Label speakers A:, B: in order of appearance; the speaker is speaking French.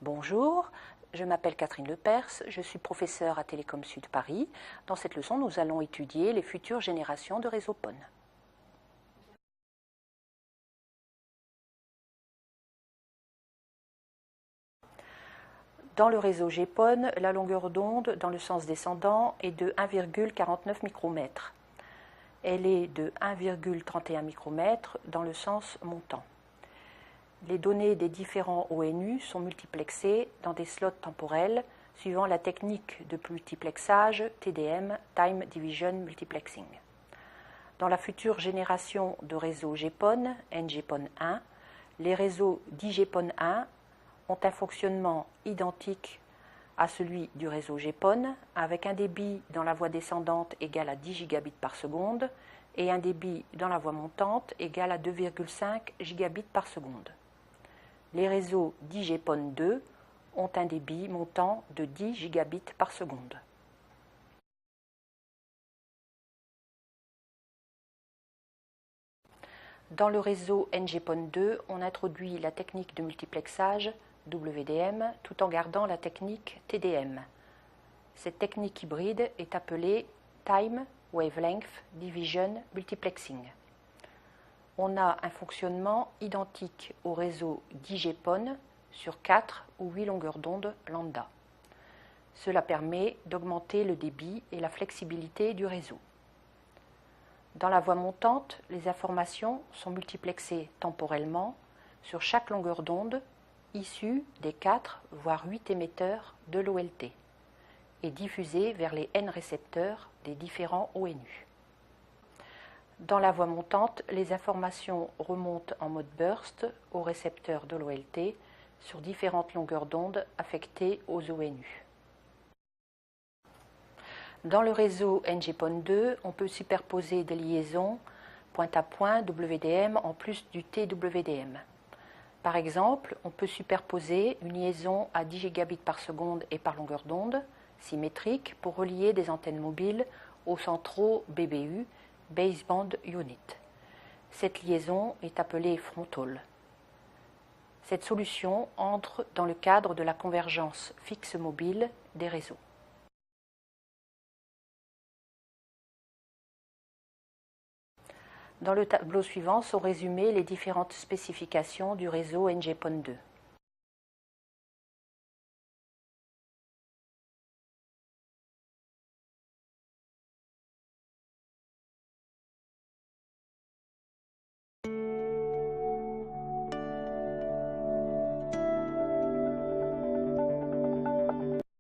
A: Bonjour, je m'appelle Catherine Lepers, je suis professeure à Télécom Sud Paris. Dans cette leçon, nous allons étudier les futures générations de réseaux PON. Dans le réseau GPON, la longueur d'onde dans le sens descendant est de 1,49 micromètres. Elle est de 1,31 micromètres dans le sens montant. Les données des différents ONU sont multiplexées dans des slots temporels suivant la technique de multiplexage TDM, Time Division Multiplexing. Dans la future génération de réseaux GPON, NGPON1, les réseaux d'IGPON1 ont un fonctionnement identique à celui du réseau GPON, avec un débit dans la voie descendante égal à 10 gigabits par seconde et un débit dans la voie montante égal à 2,5 gigabits par seconde. Les réseaux d'IGPON2 ont un débit montant de 10 gigabits par seconde. Dans le réseau NGPON2, on introduit la technique de multiplexage WDM tout en gardant la technique TDM. Cette technique hybride est appelée Time Wavelength Division Multiplexing. On a un fonctionnement identique au réseau d'IGPON sur 4 ou 8 longueurs d'onde lambda. Cela permet d'augmenter le débit et la flexibilité du réseau. Dans la voie montante, les informations sont multiplexées temporellement sur chaque longueur d'onde issue des 4 voire 8 émetteurs de l'OLT et diffusées vers les N récepteurs des différents ONU. Dans la voie montante, les informations remontent en mode burst aux récepteurs de l'OLT sur différentes longueurs d'onde affectées aux ONU. Dans le réseau NGPON2, on peut superposer des liaisons point-à-point WDM en plus du TWDM. Par exemple, on peut superposer une liaison à 10 gigabits par seconde et par longueur d'onde, symétrique, pour relier des antennes mobiles aux centraux BBU, Baseband Unit. Cette liaison est appelée fronthaul. Cette solution entre dans le cadre de la convergence fixe-mobile des réseaux. Dans le tableau suivant sont résumées les différentes spécifications du réseau NGPON2.